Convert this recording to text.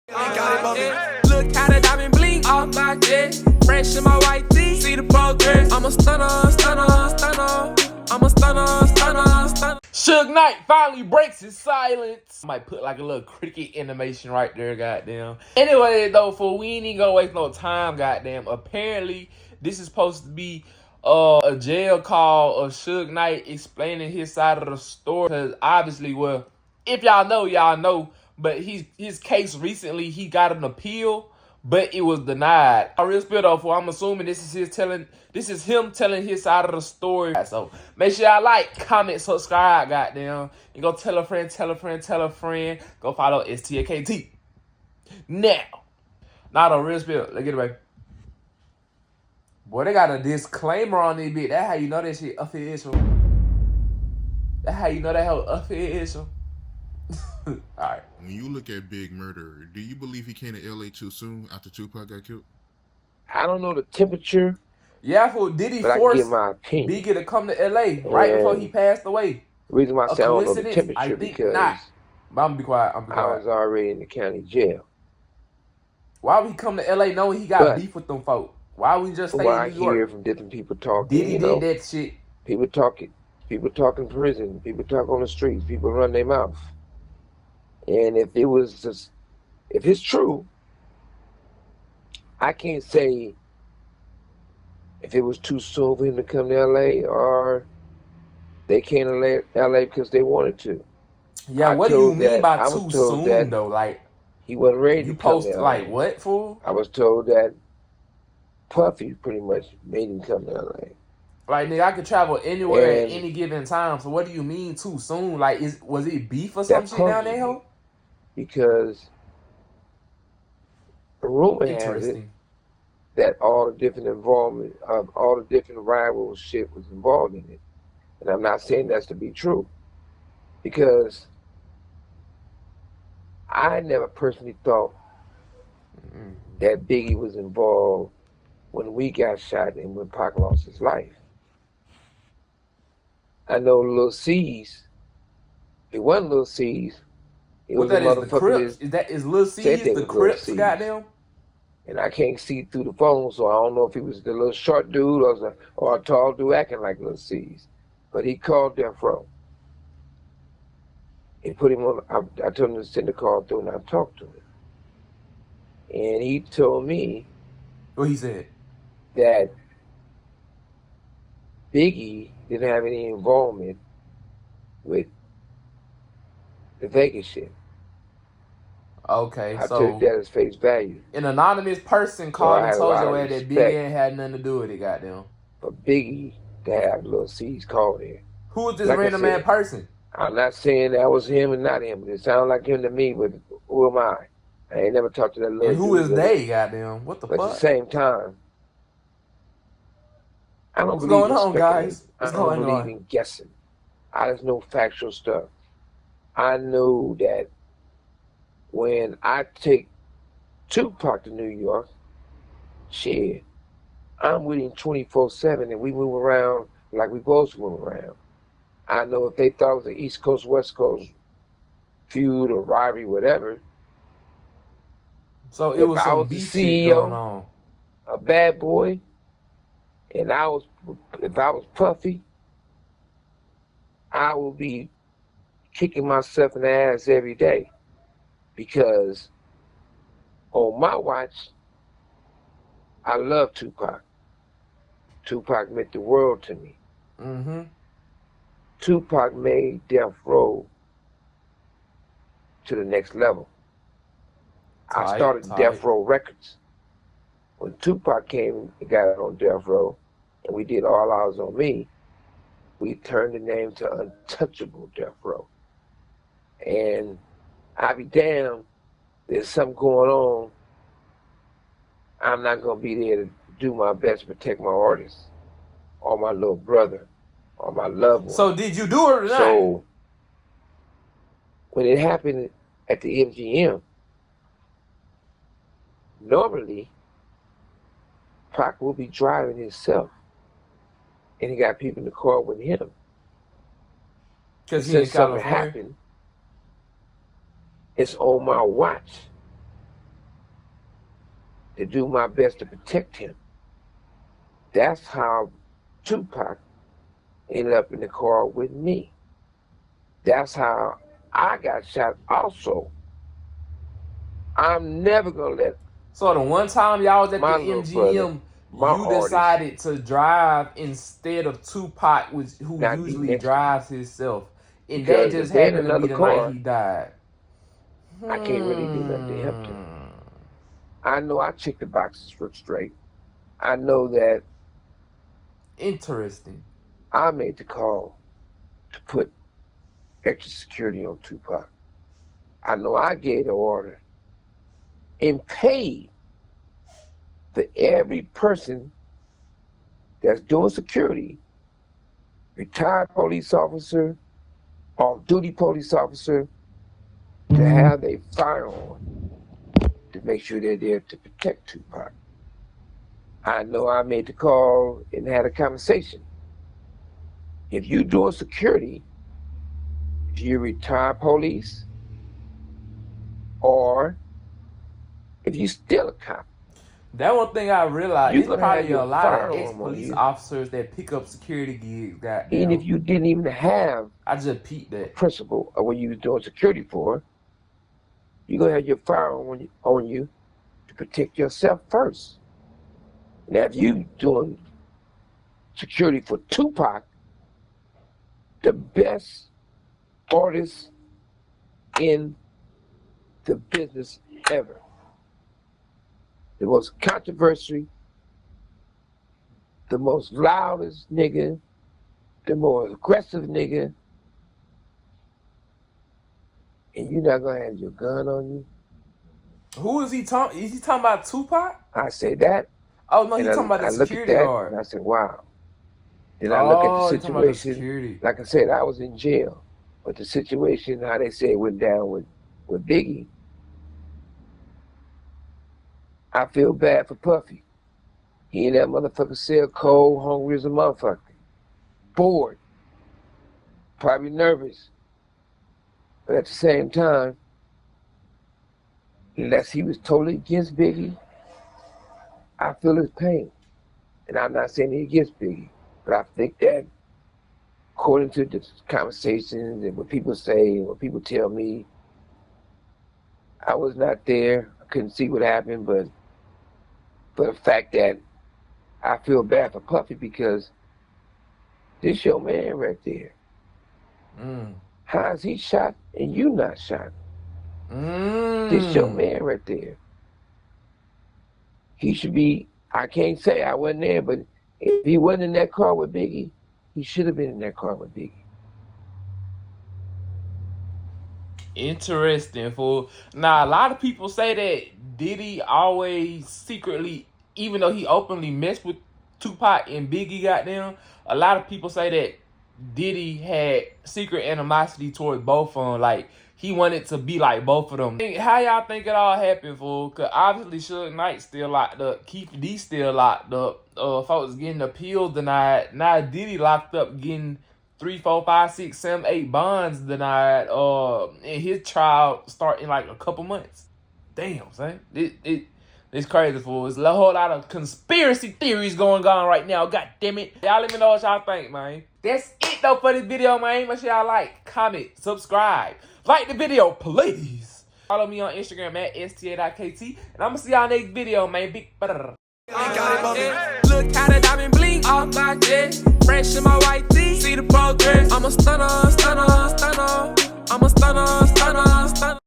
Look how the diamond blink off my jet. Fresh in my white tee. See the progress. I'm a stunner, stunner, stunner. I'm a stunner, stunner, stunner. Suge Knight finally breaks his silence. I might put like a little cricket animation right there, goddamn. Anyway, though, for we ain't even gonna waste no time, goddamn. Apparently, this is supposed to be a jail call of Suge Knight explaining his side of the story. Because obviously, well, if y'all know, y'all know. But his case recently, he got an appeal, but it was denied. Real spill though, for I'm assuming this is him telling his side of the story. So make sure y'all like, comment, subscribe, goddamn. And go tell a friend, tell a friend, tell a friend. Go follow STAKT. Now, not a real spill. Let's get it, baby. Boy, they got a disclaimer on this bit. That's how you know that shit official. That's how you know that hell official. Alright. When you look at Big Murder, do you believe he came to LA too soon after Tupac got killed? I don't know the temperature. Yeah, fool. Did he force Biggie to come to LA right before he passed away? The reason why I say I don't know the temperature because not. But I'm gonna be quiet. I was already in the county jail. Why would he come to LA knowing he got beef with them folk? Why would he just stay in New York? I hear from different people talking. Did he did that shit? People talk in prison. People talk on the streets. People run their mouth. And if it's true, I can't say if it was too soon for him to come to LA or they came to LA because they wanted to. Yeah, what do you mean by too soon though? Like he wasn't ready to come to LA. Like what, fool? I was told that Puffy pretty much made him come to LA. Like, nigga, I could travel anywhere at any given time. So what do you mean too soon? Like, was it beef or some shit down there, ho? Because the rumor has it that all the different involvement of all the different rival shit was involved in it. And I'm not saying that's to be true. Because I never personally thought that Biggie was involved when we got shot and when Pac lost his life. I know Lil C's. It wasn't Lil C's. It was that a is the Crips? Is Lil C's the Crips, goddamn? And I can't see through the phone, so I don't know if he was the little short dude or a tall dude acting like Lil C's. But he called Death Row. He put him on. I told him to send the call through, and I talked to him. And he told me. What he said? That Biggie didn't have any involvement with the Vegas shit. Okay, I took that as face value. An anonymous person called and told you that Biggie ain't had nothing to do with it, goddamn. For Biggie to have Lil C's called in. Who was this random man person? I'm not saying that was him and not him. It sounded like him to me, but who am I? I ain't never talked to that little dude. And who is they, goddamn? What the fuck? But at the same time, I don't believe going on, guys? I don't believe in guessing. I just know factual stuff. I know that when I take Tupac to New York, shit, I'm with him 24/7 and we move around like we both move around. I know if they thought it was an East Coast, West Coast feud or rivalry, whatever. So it was some beef shit going on. A bad boy, and if I was Puffy, I would be kicking myself in the ass every day because on my watch, I love Tupac. Tupac meant the world to me. Mm-hmm. Tupac made Death Row to the next level. I started Death Row Records. When Tupac came and got on Death Row, and we did All Eyes on Me, we turned the name to Untouchable Death Row. And I be damned, there's something going on. I'm not gonna be there to do my best to protect my artists, or my little brother, or my loved one. So did you do it or not? So when it happened at the MGM, normally Pac will be driving himself, and he got people in the car with him. Because something happened, it's on my watch. to do my best to protect him. That's how Tupac ended up in the car with me. That's how I got shot also. I'm never gonna let. So the one time y'all was at the MGM, brother, you decided to drive instead of Tupac, who usually drives himself. And that just happened to be the night he died. I can't really do nothing to help him. I know I checked the boxes straight. I know that. Interesting. I made the call to put extra security on Tupac. I know I gave the order and paid for every person that's doing security, retired police officer, off-duty police officer, to have a firearm to make sure they're there to protect Tupac. I know I made the call and had a conversation. If you're doing security, if you're retired police, or if you're still a cop. That one thing I realized, there's probably a lot of ex-police officers that pick up security gigs. And if you didn't even have, I just peeped that principle of what you was doing security for, you're going to have your firearm on you to protect yourself first. Now, if you doing security for Tupac, the best artist in the business ever, the most controversial, the most loudest nigga, the more aggressive nigga, and you're not gonna have your gun on you. Who is he talking? Is he talking about Tupac? I say that. Oh no, he's talking about the security guard. And I said, wow. Then I look at the situation. Like I said, I was in jail, but the situation, how they say it went down with Biggie, I feel bad for Puffy. He in that motherfucker cell, cold, hungry as a motherfucker, bored, probably nervous. But at the same time, unless he was totally against Biggie, I feel his pain. And I'm not saying he's against Biggie, but I think that according to the conversations and what people say and what people tell me, I was not there. I couldn't see what happened, but the fact that I feel bad for Puffy because this your man right there. How is he shot and you not shot? This your man right there. He should be, I can't say I wasn't there, but if he wasn't in that car with Biggie, he should have been in that car with Biggie. Interesting, fool. Now, a lot of people say that Diddy always secretly, even though he openly messed with Tupac and Biggie, goddamn, a lot of people say that Diddy had secret animosity towards both of them. Like, he wanted to be like both of them. How y'all think it all happened, fool? Because obviously Suge Knight still locked up. Keith D still locked up. Folks getting appeals denied. Now Diddy locked up getting 3, 4, 5, 6, 7, 8 bonds denied. And his trial start in like a couple months. Damn, son. It's crazy, fool. There's a whole lot of conspiracy theories going on right now. God damn it. Y'all let me know what y'all think, man. That's it, though, for this video, man. Make sure y'all like, comment, subscribe. Like the video, please. Follow me on Instagram at sta.kt. And I'm going to see y'all next video, man. Big brother. Look how the diamond blink off my jet. Fresh in my white tee. See the progress. I'm a stunner, stunner, stunner. I'm a stunner.